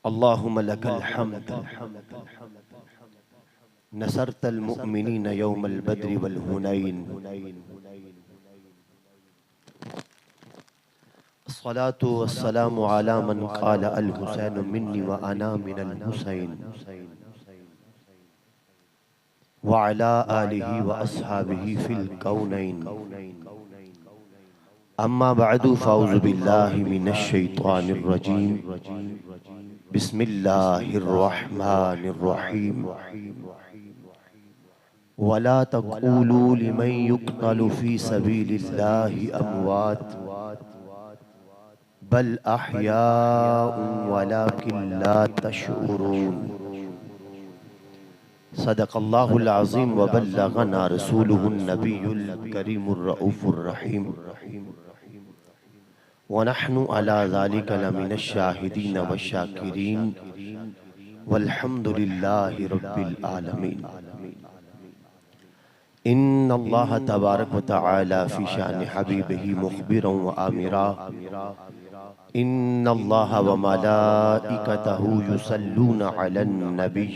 अल्लाहुम्मा लकल हम्द नसरतल मुअमिनीन यौमल बद्रि वल हुनैन। अस्सलातु वस्सलामु अला मन क़ाला अल हुसैन मिन्नी व अना मिनल हुसैन व अला आलिहि व अस्हाबिहि फिल कौनैन। अम्मा बअदु फ़अऊज़ु बिल्लाहि मिनश शैतानिर रजीम। बिस्मिल्लाहिर रहमानिर रहीम। वला तक़ूलू लिमन युक़तलु फ़ी सबीलिल्लाहि अमवात बल अहयाउन वलाकिन ला तशऊरून। सदक़ल्लाहुल अज़ीम व बल्लगना रसूलुहुन नबियुल करीमुर रऊफ़ुर रहीम। व नहनु अला ज़ालिका लमिनश शाहिदीन व शाकिरीन वल्हम्दुलिल्लाहि रब्बिल आलमीन। इन्नल्लाह तबारक व तआला फ़ी शान हबीबिही मुख़बिरन व आमिरा। इन्नल्लाह व मलाइकतहु युसल्लूना अलन नबी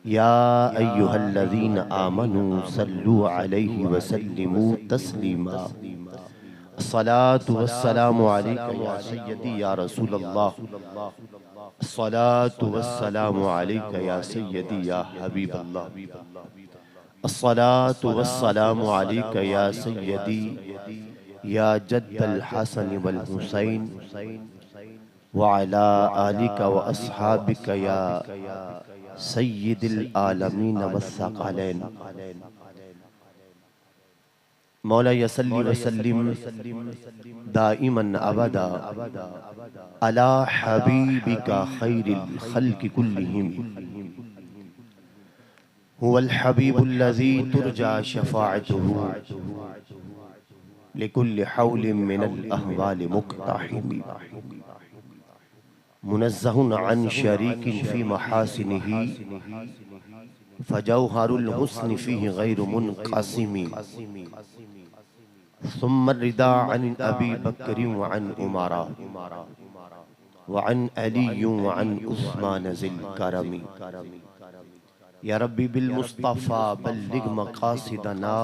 या अय्युहल्लज़ीना आमनू सल्लू अलैहि व सल्लिमू तस्लीमा। अस्सलातु वस्सलामु अलैका या सय्यदी या रसूलल्लाह। अस्सलातु वस्सलामु अलैका या सय्यदी या हबीबल्लाह। अस्सलातु वस्सलामु अलैका या सय्यदी या जद्दल हसन वल हुसैन व अला आलिका व अस्हाबिका या सय्यिदिल आलमीन वस्सक़लैन। मौला यसल्ली व सल्लिम दाइमन अबदा अला हबीबिका खैरिल खल्क़ि कुल्लिहिम हुवल हबीबुल्लज़ी तुरजा शफ़ाअतुहु लिकुल्लि हौलिन मिनल अहवालि मुक़्तहिम। मुनज़्ज़हुन अन शरीकिन फ़ी महासिनिही फ़जौहरुल हुस्नि फ़ीहि गैरु मुनक़सिम। सुम्मा रिदा अन अबी बकर व अन उमरा व अन अली व अन उस्मान ज़िल करमी। या रब्बी बिल मुस्तफ़ा बल्लिग मक़ासिदना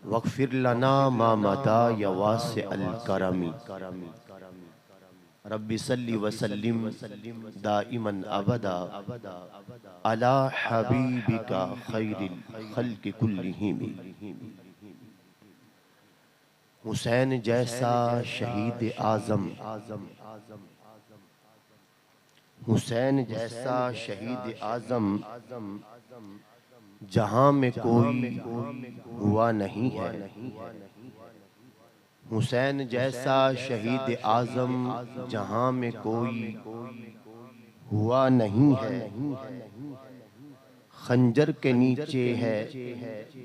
वग़फ़िर लना मा मदा या वासिअल करमी। रब्बि सल्लि व सल्लिम दाइमन अबदा अला हबीबिका खैरिल खल्क़ि कुल्लिहिम। हुसैन जैसा शहीद आज़म, हुसैन जैसा शहीद आज़म जहां में कोई हुआ नहीं है। हुसैन जैसा शहीद आज़म जहां में कोई हुआ नहीं है। खंजर के नीचे है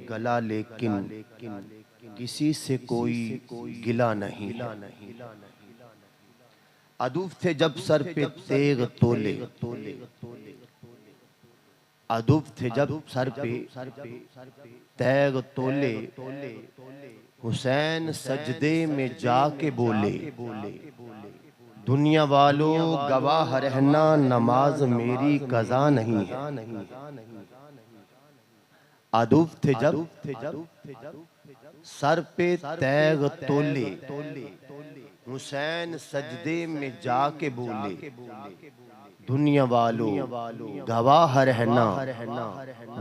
गला लेकिन किसी से कोई गिला नहीं है। अदूब थे जब सर पे तेग तोले, अदूब थे जब सर पे तैग तोले, हुसैन सजदे में जाके बोले दुनिया वालों गवाह रहना नमाज मेरी कज़ा नहीं है। अदूब थे जब सर पे तैग तोले, हुसैन सजदे में जाके बोले दुनिया वालों गवाह रहना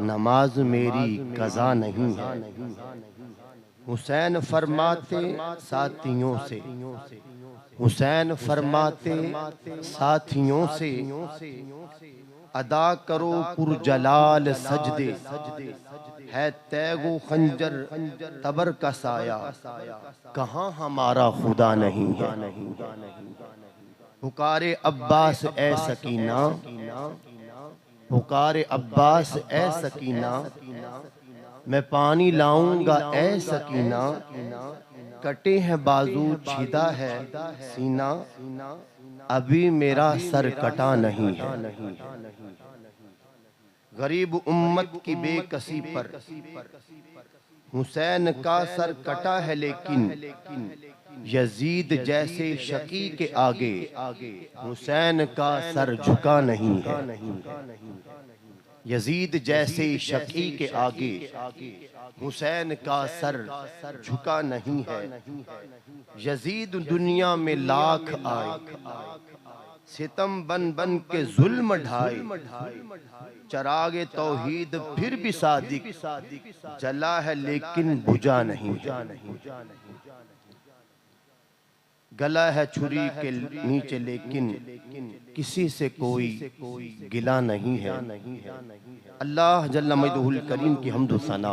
नमाज मेरी कज़ा नहीं है। हुसैन फरमाते साथियों से, हुसैन फरमाते साथियों से अदा करो पुरजलाल सजदे, है तैगो खंजर तबर का साया कहाँ हमारा खुदा नहीं है। पुकारे अब्बास ए सकीना, पुकारे अब्बास ए सकीना, मैं पानी लाऊंगा ए सकीना, कटे हैं बाजू छिदा है सीना, अभी मेरा सर कटा नहीं है। गरीब उम्मत की बेकसी पर हुसैन का सर कटा है लेकिन यजीद जैसे शकी के आगे हुसैन का सर झुका नहीं है। यजीद जैसे शकी के आगे हुसैन का सर झुका नहीं है। यजीद दुनिया में लाख आए, सितम बन बन के जुल्म ढाए, चरागे तौहीद फिर भी सादिक, जला है लेकिन बुझा नहीं। गला है छुरी के नीचे लेकिन किसी से कोई गिला नहीं है। अल्लाह जल्ला मजदुहुल करीम की हम्द व सना,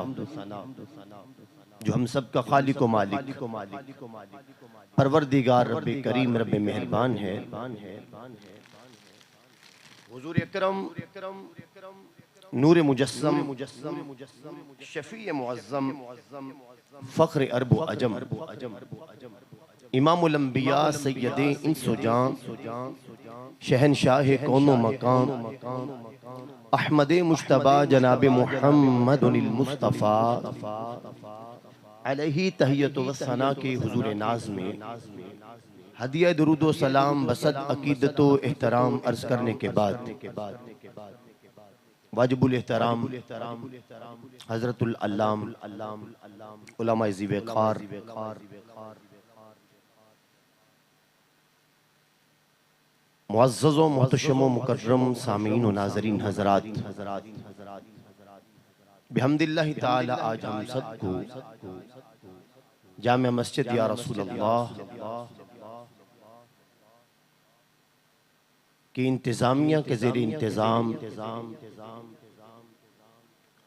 जो हम सब का खालिक व मालिक परवरदिगार रब्बे करीम रब्बे मेहरबान है। हुजूर अकरम नूर मुजस्सम शफी मुअज़्ज़म फ़ख्र अरब व अजम इमामुल अंबिया सैयदे इंस व जान शहनशाह कौनो मकान अहमद मुश्तबा जनाब मुहम्मदुल मुस्तफ़ा अलैहि तहियत व सना के हुजूर नाज में हदिया दुरूद व सलाम बसद अकीदत व एहतराम अर्ज करने के बाद वाजिबुल एहतराम हज़रतुल अल्लाम उलमा ज़ीवे ख़ार मुअज़्ज़ज़ व मुहतशम व मुकर्रम सामीन व नाज़रीन हज़रात, बिहम्दिल्लाहि ताला आज हम सबको जामिया मस्जिद या रसूल अल्लाह की इंतज़ामिया के ज़ेर इंतज़ाम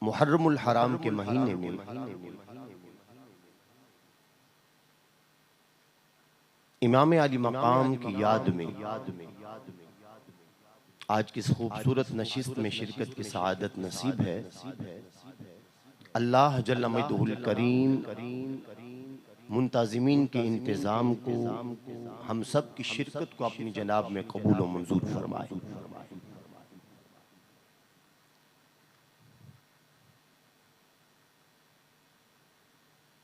मुहर्रमुल हराम के महीने में इमाम आली मकाम की याद में आज की इस खूबसूरत नशिस्त में शिरकत की सआदत नसीब है। अल्लाह जल्ल मजदुहुल करीम मुंताज़िमीन के इंतज़ाम को, हम सब की शिरकत को अपनी जनाब में कबूल व मंजूर फरमाए।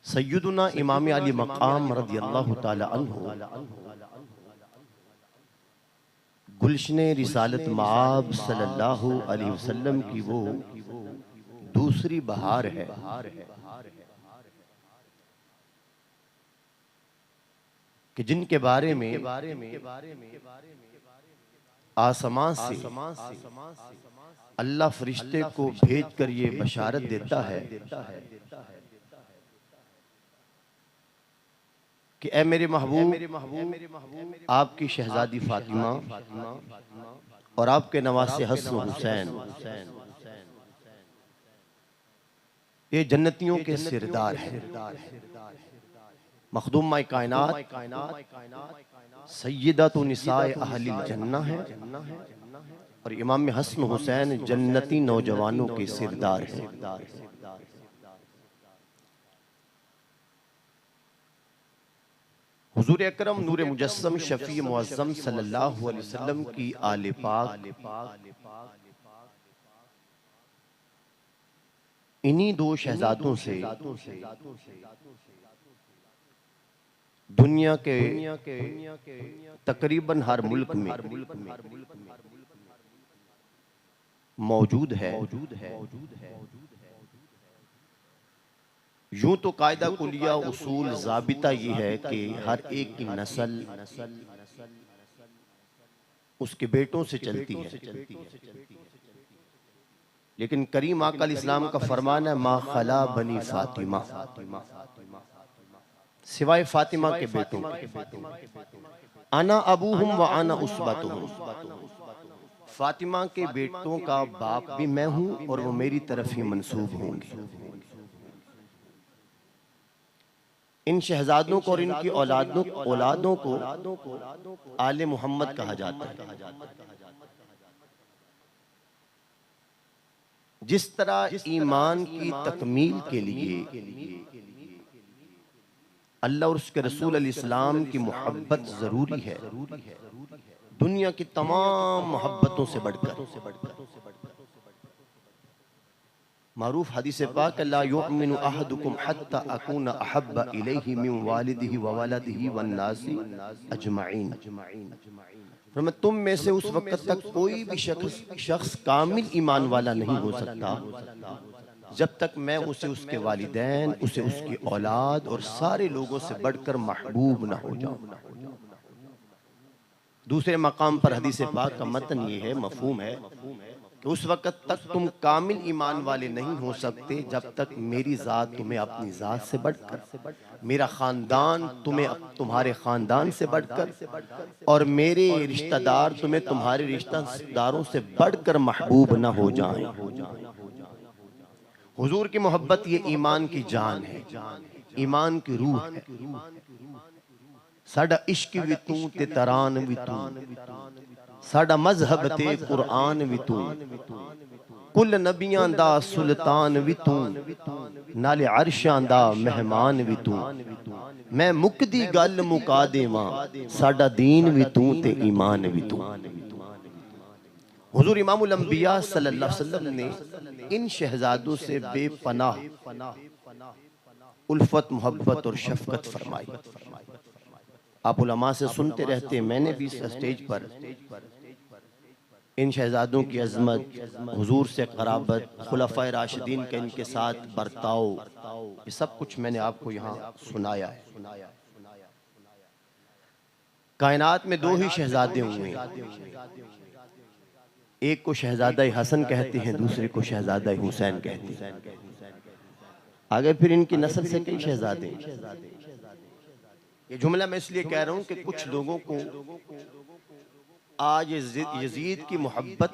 सय्यदुना इमाम अली मकाम रज़ियल्लाहु ताला अन्हु गुलशने रिसालत माब सल्लल्लाहु अलैहि वसल्लम की वो दूसरी बहार है कि जिनके बारे में आसमां से अल्लाह फरिश्ते को भेज कर ये बशारत देता है कि ए मेरे महबूब, आपकी शहजादी फातिमा और आपके नवासे हसन हुसैन ये जन्नतियों के सिरदार हैं। मखदूमा कायनात सय्यदतु निसाए अहलिल जन्ना है और इमाम हसन हुसैन जन्नती नौजवानों के सिरदार हैं। हुजूर अकरम नूर मुजस्सम शफी मुअज़्ज़म सल्लल्लाहु अलैहि वसल्लम की आले पाक इन्हीं दो शहजादों से दुनिया के तकरीबन हर मुल्क में मौजूद है। यूं तो कायदा कुलिया उसूल ज़ाबिता ये है कि हर एक की नस्ल उसके बेटों से चलती है, लेकिन करीम आका इस्लाम का फरमान है मा खला बनी फातिमा, सिवाय फातिमा के बेटों के। आना अबूहुम व आना उसबतुहुम, फातिमा के बेटों का बाप भी मैं हूं और वो मेरी तरफ ही मंसूब होंगे। इन शहजादों को और इनकी औलादों को आले मोहम्मद कहा जाता है। जिस तरह ईमान की तकमील के लिए अल्लाह और उसके रसूल अलैहिस्सलाम की मोहब्बत जरूरी है, दुनिया की तमाम मोहब्बतों से बढ़कर, मारूफ हदीस पाक ला युमिनु अहदुकुम हत्ता अकूना अहब्बा इलैहि मिन वालिदिही व वलदिही वन नासी अजमईन। फरमाया तुम में से उस वक्त तक कोई भी शख्स कामिल ईमान वाला नहीं हो सकता जब तक मैं उसे उसके वालिदैन, उसे उसकी औलाद और सारे लोगों से बढ़कर महबूब न हो जाऊं। दूसरे मकाम पर हदीस पाक का मतन ये है, मफहूम है कि उस वक्त तक तुम कामिल ईमान वाले नहीं हो सकते जब तक मेरी ज़ात तुम्हें अपनी ज़ात से बढ़कर, मेरा ख़ानदान तुम्हें तुम्हारे ख़ानदान से बढ़कर, और मेरे रिश्तेदार तुम्हें तुम्हारे रिश्तेदारों से बढ़कर महबूब न हो जाएं। हुजूर की मोहब्बत ये ईमान की जान है, ईमान की रूह है। साडा इश्क भी तू ते तरान भी तू, साडा मजहब ते कुरान भी तू, कुल नबियां दा सुल्तान भी तू, नाले अरशां दा मेहमान भी तू। मैं मुकदी गल मुका देवां, साडा दीन भी तू ते ईमान भी तू। हुजूर इमामुल अंबिया सल्लल्लाहु अलैहि वसल्लम ने इन शहजादों से बेपनाह उल्फत, मोहब्बत और शफकत फरमाई। आप उलमा से सुनते रहते, मैंने भी स्टेज पर इन शहजादों की अजमत, हुजूर से क़राबत, खुलफ़ाए राशिदीन का इनके साथ बर्ताव, ये सब कुछ मैंने आपको यहाँ सुनाया है। कायनात में दो ही शहजादे हुए हैं, एक को शहजादा हसन कहते हैं, दूसरे को शहजादा हुसैन कहते हैं। आगे फिर इनकी नस्ल से कई शहजादे। ये जुमला मैं इसलिए कह रहा हूं कि कुछ लोगों को आज यजीद की मोहब्बत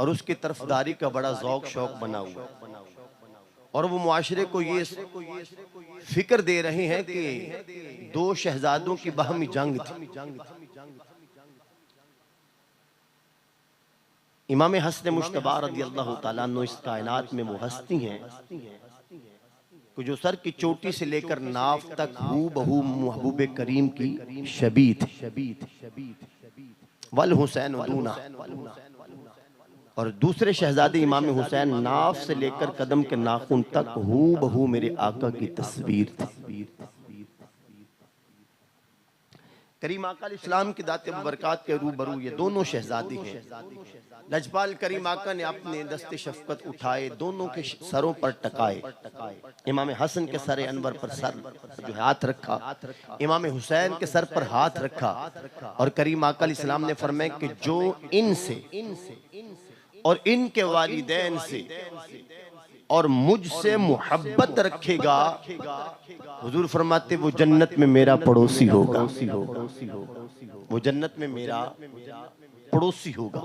और उसकी तरफदारी का बड़ा ज़ौक शौक बना हुआ, और वो मुआशरे को ये फिक्र दे रहे हैं कि दो शहजादों की बाहमी जंग थी। इमाम हसन मुश्तबा रज़ियल्लाहु ताला अन्हु इस कायनात में वो हस्ती हैं कि जो सर की चोटी से लेकर नाफ तक हू बहू महबूब करीम की शबी थी। वल हुसैन दूना, और दूसरे शहजादे इमाम हुसैन नाफ से लेकर कदम के नाखून तक हू बहू मेरे आका की तस्वीर थी। करीम आका इस्लाम की दाते बरकात के रूबरू ये दोनों शहजादी हैं। लजपाल करीम आका ने अपने दस्ते शफकत उठाए, दोनों के सरों पर टकाए। इमाम हसन के सर अनवर पर सर जो हाथ रखा, इमाम हुसैन के सर पर हाथ रखा, और करीम आका इस्लाम ने फरमाया कि जो इनसे और इनके वालिदैन से और मुझसे मोहब्बत रखेगा, हुजूर फरमाते वो जन्नत में मेरा पड़ोसी होगा, वो जन्नत में मेरा पड़ोसी होगा।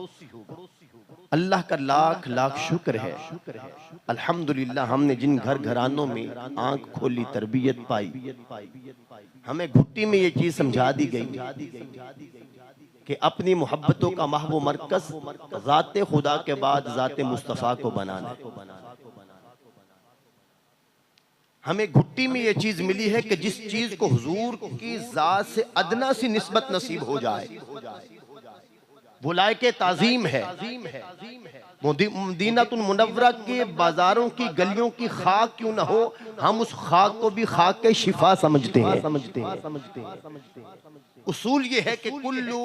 अल्लाह का लाख लाख शुक्र है, अल्हम्दुलिल्लाह हमने जिन घर घरानों में आंख खोली, तरबियत पाई, हमें घुट्टी में ये चीज समझा दी गई कि अपनी मोहब्बतों का महबूब मरकज ज़ाते खुदा के बाद ज़ाते मुस्तफ़ा को बनाना। हमें घुट्टी में ये चीज मिली है कि जिस चीज को हुजूर की ज़ात से अदना सी निस्बत नसीब हो जाए वो लायके ताजीम है। मदीनातुल मुनव्वरा के बाजारों की गलियों की खाक क्यों ना हो, हम उस खाक को भी खाक के शिफा समझते हैं। उसूल ये है कि कुल्लु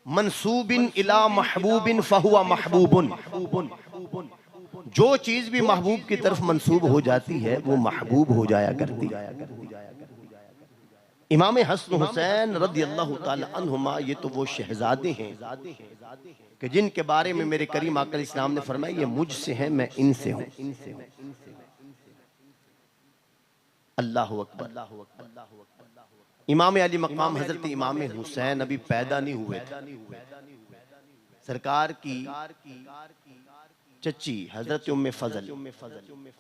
मंसूबिन इला महबूबिन फहुवा महबूबुन, जो चीज भी महबूब की तरफ मंसूब हो जाती है वो महबूब हो जाया करती है। इमाम हसन हुसैन रज़ियल्लाहु ताला अन्हुमा ये तो वो शहजादे हैं कि जिनके बारे में मेरे करीम आका इस्लाम ने फरमाया ये मुझसे हैं, मैं इनसे हूं। अल्लाहु अकबर। इमाम अली मकाम हजरत इमाम हुसैन अभी पैदा नहीं हुए थे। सरकार की चच्ची हजरत उम्मे फजल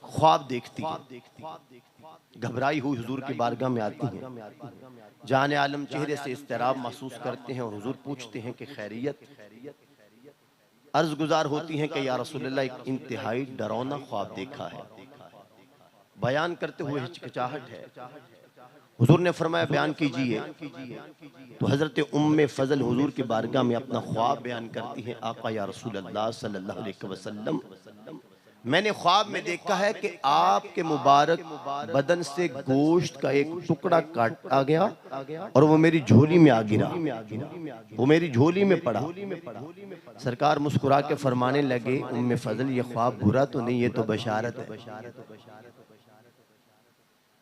ख्वाब देखती है, घबराई हुई हुजूर की बारगाह में आती हैं, जान आलम चेहरे से इस्तिराब महसूस करते हैं और हुजूर पूछते हैं कि खैरियत। अर्ज गुजार होती हैं कि या रसूलल्लाह एक इंतहाई डरावना ख्वाब देखा है। बयान करते हुए हिचकिचाहट है। हुजूर ने फरमाया बयान कीजिए। तो हजरत उम्मे फजल हुजूर की बारगाह में अपना ख्वाब बयान करती हैं। आका या रसूलल्लाह सल्लल्लाहु अलैहि वसल्लम मैंने ख्वाब में देखा है कि आपके मुबारक बदन से गोश्त का एक टुकड़ा काटा गया और वो मेरी झोली में आ गिरा, वो मेरी झोली में पड़ा। सरकार मुस्कुरा के फरमाने लगे, उम्मे फजल ये ख्वाब बुरा तो नहीं, ये तो बशारत है।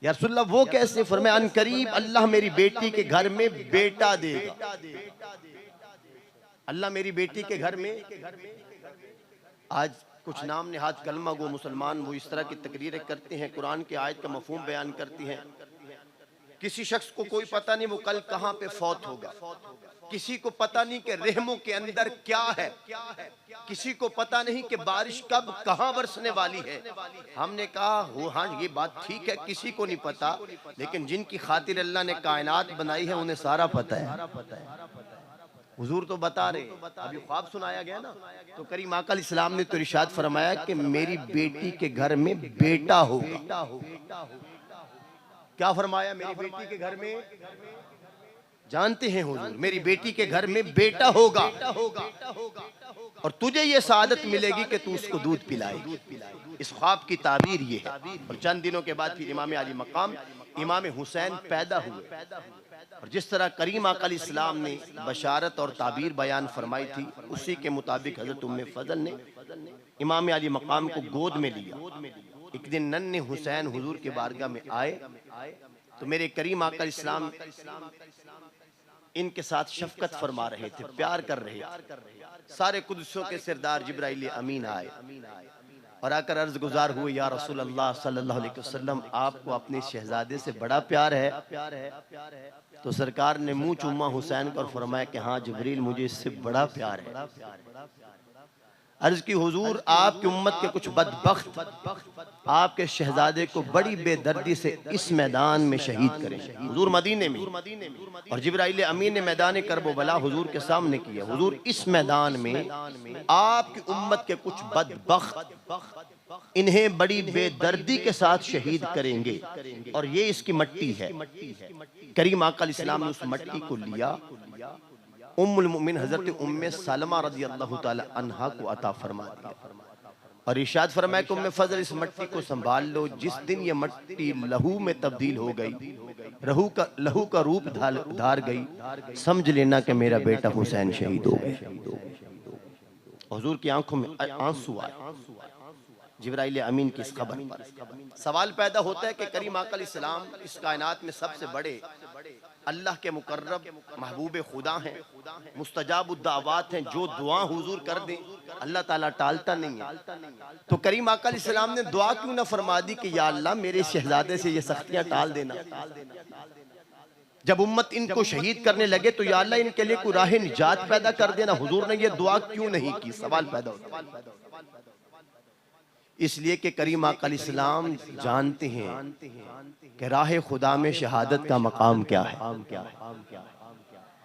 या रसूलल्लाह वो कैसे? फरमाया अनकरीब अल्लाह मेरी बेटी के घर में बेटा देगा। अल्लाह मेरी बेटी के घर में, आज कुछ नाम नेहाद कलमा गो मुसलमान वो इस तरह की तकरीरें करते हैं, कुरान की आयत का मफहूम बयान करती हैं। किसी शख्स को कोई पता नहीं वो कल कहां पे फौत होगा, किसी को पता नहीं कि रहमों के अंदर क्या है, किसी को पता नहीं कि बारिश कब कहां बरसने वाली है। हमने कहा हो हाँ ये बात ठीक है, किसी को नहीं पता, लेकिन जिनकी खातिर अल्लाह ने कायनात बनाई है उन्हें सारा पता है। हुजूर तो बता रहे, अभी ख्वाब सुनाया गया ना, तो करीम आका इस्लाम ने तो इरशाद फरमाया कि मेरी बेटी के घर में बेटा होगा। क्या फरमाया? मेरी बेटी के घर में, जानते हैं हुजूर, मेरी बेटी के घर में बेटा होगा और तुझे ये सादत मिलेगी कि तू उसको दूध पिलाएगी। इस ख्वाब की ताबीर ये है। और चंद दिनों के बाद फिर इमाम आली मकाम इमाम हुसैन पैदा हुए और जिस तरह करीम आका इस्लाम ने बशारत और ताबीर बयान फरमाई थी, उसी के मुताबिक हजरत उम्मे फजल ने इमाम आली मकाम को गोद में लिया। एक दिन नन्हे हुसैन हुजूर के बारगाह में आए तो मेरे करीम आका इस्लाम इनके साथ शफकत फरमा रहे थे, प्यार कर रहे थे। सारे कुदसों के सरदार जिब्राइल अमीन आए और आकर अर्ज गुजार हुए, या रसूल अल्लाह सल्लल्लाहु अलैहि वसल्लम आपको अपने शहजादे से बड़ा प्यार है? तो सरकार ने मुंह चूमा हुसैन को और फरमाया कि हाँ जिब्रील मुझे इससे बड़ा प्यार है। अर्ज की हुजूर आपकी उम्मत के कुछ बदबख्त आपके शहजादे को बड़ी बेदर्दी से इस मैदान में शहीद करें। हुजूर मदीने में और जिब्राइल अमीन ने मैदान करबला हुजूर के सामने किया। हुजूर इस मैदान में आपकी उम्मत के कुछ बदबख्त इन्हें बड़ी बेदर्दी के साथ शहीद करेंगे और ये इसकी मट्टी है। करीम आका इस्लाम ने उस मट्टी को लिया, उम्मुल मोमिन हजरत उम्मे सलमा रज़ी अल्लाह ताला अन्हा को अता फरमा दिया और इरशाद फरमाया कि उम्मे फजल इस मट्टी को संभाल लो। जिस दिन ये मट्टी लहू में तब्दील हो गई, लहू का रूप धार गई, समझ लेना कि मेरा बेटा हुसैन शहीद हो गया। हुजूर की आंखों में आंसू आए जिब्राइल अमीन की इस खबर पर। सवाल पैदा होता है कि करीम आका इस्लाम इस कायनात में सबसे बड़े अल्लाह के मुकर्रब महबूब खुदा हैं, मुस्तजाबुद दावात हैं, जो दुआ हुजूर कर दें अल्लाह ताला टालता नहीं है। तो करीम आका इस्लाम ने दुआ क्यों ना फरमा दी कि या अल्लाह मेरे शहजादे से ये सख्तियां टाल देना। जब उम्मत इनको शहीद करने लगे तो या अल्लाह इनके लिए कोई राह निजात पैदा कर देना। हुजूर ने ये दुआ क्यों नहीं की? सवाल पैदा होता है। इसलिए कि करीम आका इस्लाम जानते हैं कि राह खुदा में शहादत का मकाम क्या है,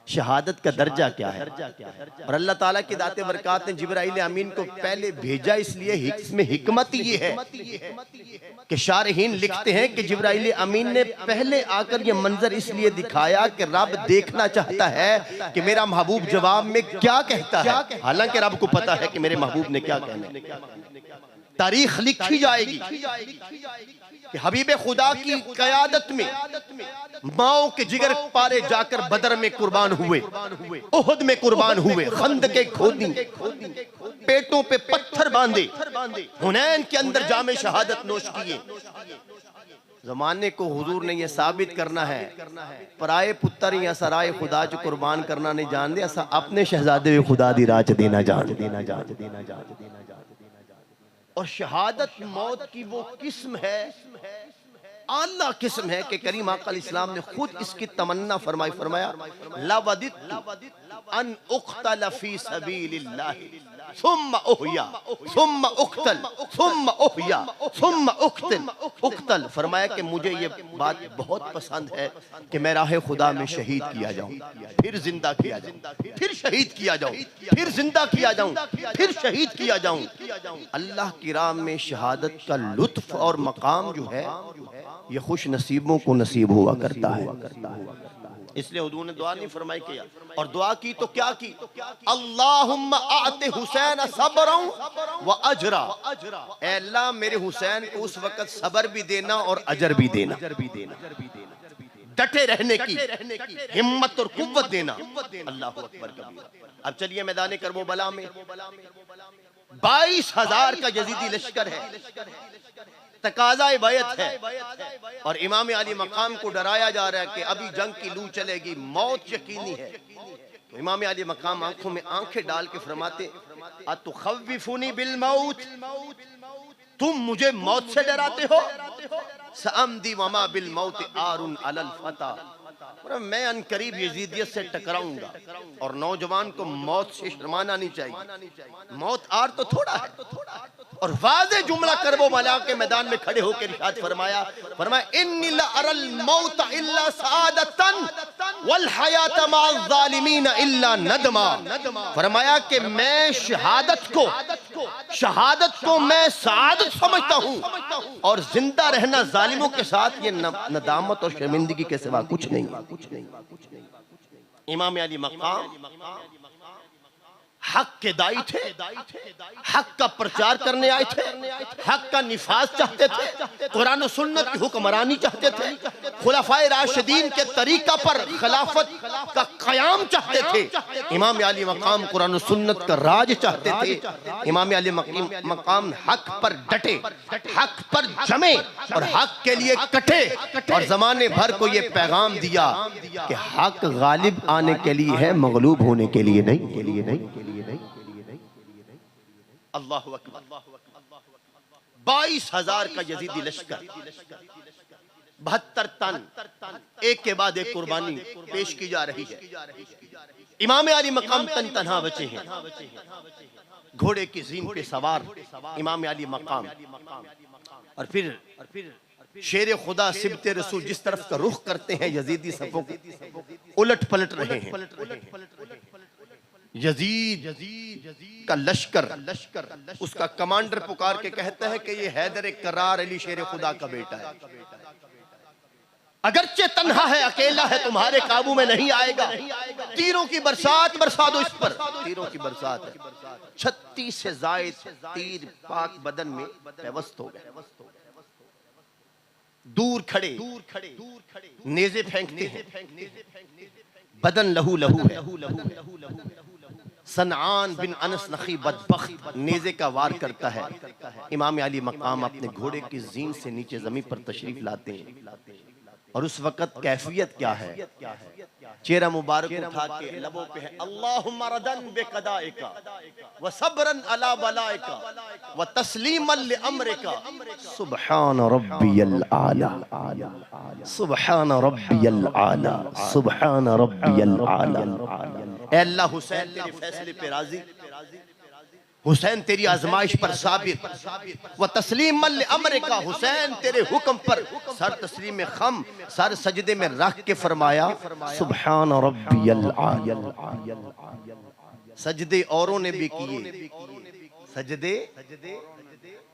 शहादत का दर्जा क्या है। और अल्लाह ताला की दाते बरकात ने जिब्राइल अमीन को पहले भेजा, इसलिए इसमें हिकमत ये है कि शारहीन लिखते हैं कि जिब्राइल अमीन ने पहले आकर ये मंजर इसलिए दिखाया कि रब देखना चाहता है कि मेरा महबूब जवाब में क्या कहता है। हालांकि रब को पता है कि मेरे महबूब ने क्या कहना है। तारीख लिखी जाएगी कि हबीब खुदा की क़यादत में माओ के जिगर पारे जाकर बदर में कुर्बान हुए, उहद में कुर्बान हुए, खंदके खोदी, पेटों पे पत्थर बांधे, हुनैन के अंदर जामे शहादत नोश किए। जमाने को हुजूर ने यह साबित करना है, पराए पुत्र या सराय खुदा जो कुर्बान करना नहीं जान दे, ऐसा अपने शहजादे खुदा दी राज देना जान। और शहादत मौत की वो किस्म है, आला किस्म है कि करीम आका इस्लाम ने खुद इसकी तमन्ना फरमाया लवदित अन उक़्तल फी सबीलिल्लाह सुम्मा उहया सुम्मा उक़्तल सुम्मा उहया सुम्मा उक़्तल। फरमाया कि मुझे ये बात बहुत पसंद है कि मैं राह खुदा में शहीद किया जाऊं, फिर जिंदा किया जाऊं, फिर शहीद किया जाऊं, फिर जिंदा किया जाऊं, फिर शहीद किया जाऊं। अल्लाह की राह में शहादत का लुत्फ और मकाम जो है ये खुश नसीबों को नसीब हुआ करता है। इसलिए हुजूर ने दुआ नहीं फरमाई किया और दुआ की तो क्या की, अल्लाहुम्मा आते हुसैन हुसैन सब्रन व अजरा, ऐ अल्लाह मेरे हुसैन को उस वक्त सब्र भी देना और अजर भी देना, डटे रहने की हिम्मत और कुव्वत देना। अल्लाह अकबर कबीरा। अब चलिए मैदान करबला में 22,000 का यजीदी लश्कर है, तकाज़ा बैत है और इमाम अली मकाम को डराया जा रहा है कि अभी जंग की लू चलेगी, मौत यकीनी है। तो इमाम अली मकाम आंखों में आंखें डाल के फरमाते, अतुखव्विफुनी बिल मौत, तुम मुझे मौत से डराते हो। सअमदी वमा बिल मौत आरुन अलल फता, मैं अनकरीब यजीदियत से टकराऊंगा। और नौजवान को मौत से शर्माना नहीं चाहिए, मौत आर तो थोड़ा है। और वाज़े जुमला करबला के मैदान में खड़े होकर इरशाद फरमाया इन्नी ला अरल मौत इल्ला सआदतन वल हयात माअ ज़ालिमीन इल्ला नदमा। फरमाया कि मैं शहादत को मैं सआदत समझता हूँ और जिंदा रहना जालिमों के साथ ये नदामत और शर्मिंदगी के सिवा कुछ नहीं। इमाम अली मकाम हक के दाई थे, हक का प्रचार करने आए थे, हक का निफाज चाहते थे, कुरान और सुन्नत की हुक्मरानी चाहते थे, खुलाफाए राशिदीन के तरीका पर खिलाफत का क़याम चाहते थे। इमाम अली मकाम कुरान और सुन्नत का राज चाहते थे। इमाम अली मकाम हक पर डटे, हक पर जमे और हक के लिए कटे और जमाने भर को ये पैगाम दिया कि हक गालिब आने के लिए है, मगलूब होने के लिए नहीं। अल्लाह अकबर। 22,000 का यजीदी लश्कर, 72 तन, एक के बाद एक कुर्बानी पेश की जा रही है। इमाम अली मकाम तन तन्हा बचे हैं, घोड़े की ज़ीन पे सवार इमाम अली मकाम, और फिर शेर खुदा सिबते रसूल जिस तरफ का रुख करते हैं यजीदी सफों को उलट पलट रहे हैं। यजीद का लश्कर, उसका कमांडर पुकार के कहता है कि ये हैदर करार अली शेर खुदा का बेटा है, अगरचे तन्हा है, अकेला है, तुम्हारे काबू में नहीं आएगा। तीरों की बरसात बरसा दो इस पर, तीरों की बरसात है। 36 से जायद तीर पाक बदन में पेवस्त हो गए। दूर खड़े नेज़े फेंकते हैं, बदन लहू है। सनआन बिन अनस नखी बदबख्त नेज़े का वार करता है। इमाम अली मकाम अपने घोड़े की ज़ीन से नीचे ज़मीन पर तशरीफ लाते हैं और उस वक़्त कैफियत क्या है, चेहरा मुबारक उठा के लबों पे है अल्लाहुम्मा रदन बिक़दाइका व सब्रन अला बलाइका व तस्लीमन लिअम्रिका सुब्हान रब्बियल आला, सुब्हान रब्बियल आला, सुब्हान रब्बियल आला। ऐ अल्लाह हुसैन तेरे फैसले पे राजी, हुसैन तेरी आजमाइश पर साबिर, व तस्लीम अमरिका, हुसैन तेरे हुक्म पर सर तस्लीम में खम, सर सजदे में रख के फरमाया सुब्हान रब्बियल आला। सजदे औरों ने भी किए, सजदे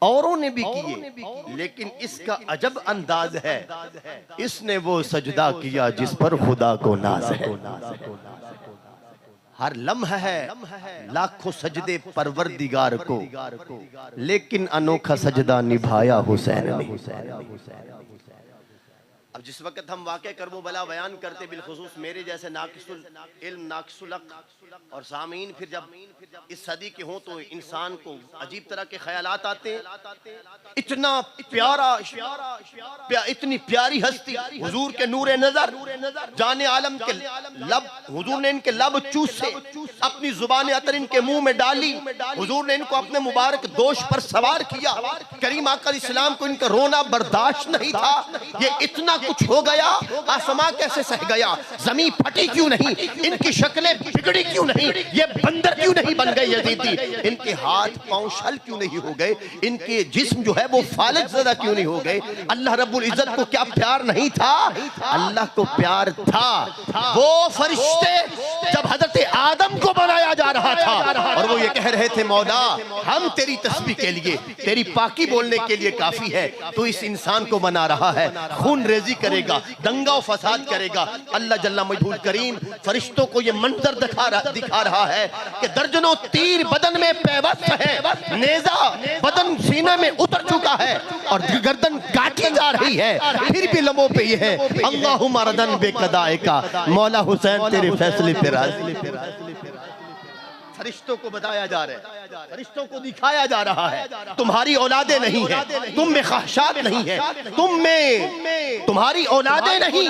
औरों ने भी किए, लेकिन इसका अजब अंदाज है, इसने वो सजदा किया जिस पर खुदा को नाज है। हर लम्हा है लाखों सजदे परवरदिगार को, लेकिन अनोखा सजदा निभाया हुसैन ने। अब जिस वक्त हम वाक़े करबला बयान करते, बिलखुसूस मेरे जैसे नाकिसुल इल्म, नाकिसुल अक्ल और सामीन फिर जब इस सदी के हों तो इंसान को अजीब तरह के ख्यालात आते हैं। इतना प्यारा, इतनी प्यारी हस्ती, हुजूर के नूरे नजर, जाने आलम के लब, हुजूर ने इनके लब चूसे, अपनी जुबान अतर इनके मुंह में डाली, हुजूर ने इनको अपने मुबारक दोष पर सवार किया। करीम आका इस्लाम को इनका रोना बर्दाश्त नहीं था। ये इतना कुछ हो गया, आसमां कैसे सह गया, जमीन फटी क्यों नहीं, इनकी शक्लें बिगड़ी क्यों नहीं, ये बंदर क्यों नहीं बन गए यजीदी, इनके हाथ पांव शल क्यों नहीं हो गए, इनके जिस्म जो है वो फालज ज़दा क्यों नहीं हो गए। अल्लाह रब्बुल इज्जत को क्या प्यार नहीं था? अल्लाह को प्यार था। वो फरिश्ते जब हजरत आदम को बनाया जा रहा था और वो ये कह रहे थे मौला हम तेरी तस्बीह के लिए, तेरी पाकी बोलने के लिए काफी है, तो इस इंसान को बना रहा है, खून रेजी करेगा, दंगा और फसाद करेगा। अल्लाह जल्ला मजदूर करीम फरिश्तों को ये मंजर दिखा रहा है कि दर्जनों तीर बदन में पैवस्त है, नेजा बदन सीने में उतर चुका है और गर्दन काटी जा रही है, फिर भी लबों पे ये है अल्लाहुम्मा रदन बेकदाए का, मौला हुसैन तेरे फैसले पे राज़ी। फरिश्तों को बताया जा रहा है, फरिश्तों को दिखाया जा रहा है तुम्हारी औलादे नहीं है, तुम में ख्वाहिशात नहीं है, तुम में तुम्हारी औलादे नहीं,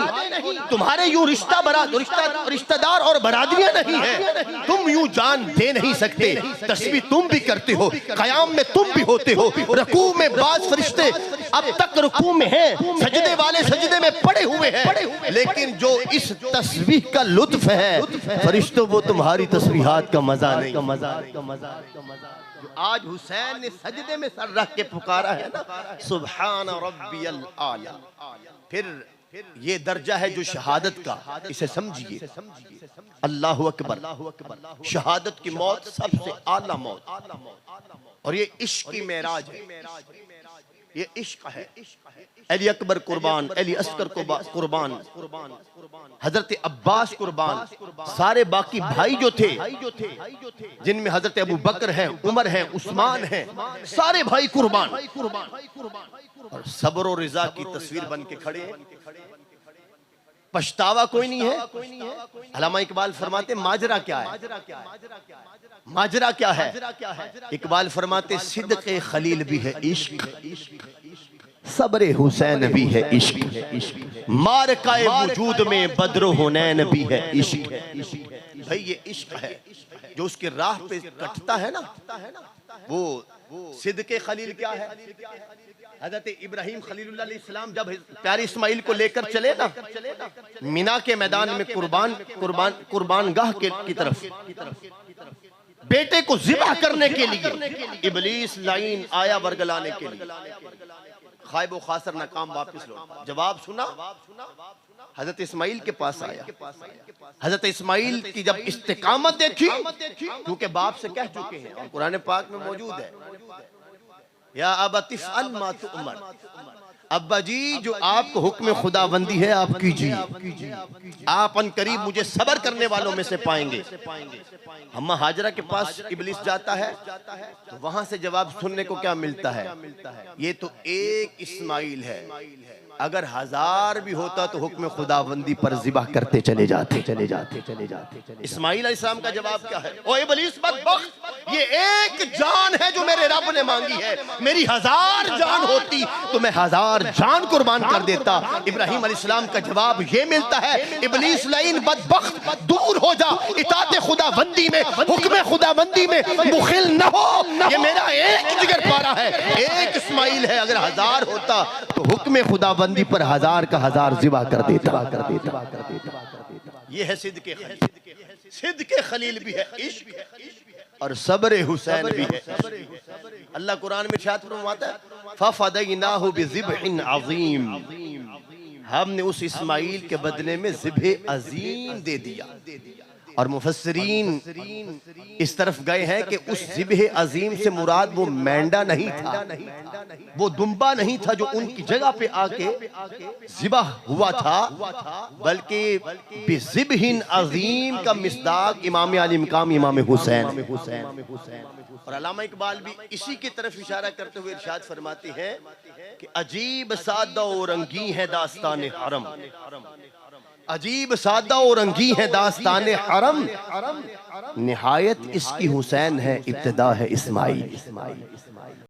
तुम्हारे यूं रिश्तेदार और बरादरियां नहीं है, तुम यूं जान दे नहीं सकते। तस्बीह तुम भी करते हो, क़याम में तुम भी होते हो, रुकू में बाज़ फरिश्ते अब तक रुकू में हैं, सजदे वाले सजदे में पड़े हुए हैं, लेकिन जो इस तस्बीह का लुत्फ है फरिश्तों वो तुम्हारी तस्बीहात का मजा नहीं। जो आज हुसैन ने सजदे में सर रख के पुकारा है ना, सुब्हान रब्बियल आला, फिर ये दर्जा है जो शहादत का, इसे समझिए। अल्लाहु अकबर, शहादत की मौत सबसे आला मौत, और ये इश्क की मेराज है, ये इश्क है। अली अकबर कुर्बान, अली अस्कर कुर्बान, हजरत अब्बास कुर्बान, सारे बाकी भाई जो थे जिनमें हजरत अबू बकर है, उमर है, उस्मान है, सारे भाई कुर्बान, और सब्र और रिजा की तस्वीर बन के खड़े हैं। पछतावा कोई नहीं है। अल्लामा इकबाल फरमाते माजरा क्या है, माजरा क्या है? इकबाल फरमाते सिद्क़े खलील भी है इश्क, सब्र हुसैन भी है इश्क, मारकाए वजूद में बद्र हुनैन भी है इश्क। भाई ये इश्क है जो उसके राह पे कटता है ना, वो सिद्क़े खलील क्या है? हज़रत इब्राहिम खलीलुल्लाह अलैहिस्सलाम जब प्यारे इस्माइल को लेकर चले ना मिना के मैदान में कुर्बानगाह की तरफ, बेटे को ज़िबह करने के लिए इब्लीस लाइन आया बरगलाने के लिए, खाइब खासर नाकाम वापस लौट। जवाब सुना, हजरत इस्माइल के पास आया। हजरत इस्माइल की जब इस्तिकामत देखी, क्योंकि बाप से कह चुके हैं और कुरान पाक में मौजूद है, या अबती फ़अल मा तुअमर, अब्बा जी जो आपको हुक्म खुदाबंदी है आप कीजिए, आप अन करीब मुझे सब्र करने वालों में से पाएंगे। अम्मा हाजरा के पास इब्लीस जाता है तो वहां से जवाब सुनने को क्या मिलता है? ये तो एक इस्माइल है, अगर 1000 भी होता तो हुक्म खुदाबंदी पर ज़िबह करते चले जाते। इस्माइल अलैहिस्सलाम का जवाब क्या है? ओ इब्लीस बदबख्त, ये एक जान है जो मेरे रब ने मांगी है, मेरी 1000 जान होती तो मैं 1000 जान कुर्बान कर देता। इब्राहिम अलैहिस्सलाम का जवाब ये मिलता है, इब्लीस लाइन बदबख्त दूर हो जा, इताअत खुदाबंदी में, हुक्म खुदाबंदी में मुखिल न हो, ये मेरा एक जिगर पारा है, एक इस्माइल है, अगर 1000 होता तो हुक्म खुदाबंदी पर 1000 का 1000 ज़िबह कर देता। ये है सिद्क़े खलील भी है इश्क, और सब्र हुसैन भी है। अल्लाह कुरान में इरशाद फरमाता है फ़फ़दैनाहु बिज़िब्हिन अज़ीम, हमने उस इस्माइल के बदले में ज़िब्ह अज़ीम दे दिया। और मुफस्सिरीन इस तरफ गए हैं कि उस ज़िब्ह अज़ीम से मुराद वो मेंढा नहीं था, वो दुम्बा नहीं था जो उनकी जगह पे आके ज़िबह हुआ था, बल्कि बिज़िब्हिन अज़ीम का मिस्दाक इमाम आली मकाम इमाम हुसैन। और अल्लामा इकबाल भी इसी की तरफ इशारा करते हुए इरशाद फरमाते हैं कि अजीब सादा और रंगी है दास्तान हरम, अजीब सादा और रंगी है दास्तान हरम, निहायत इसकी हुसैन है इब्तिदा है इस्माइल।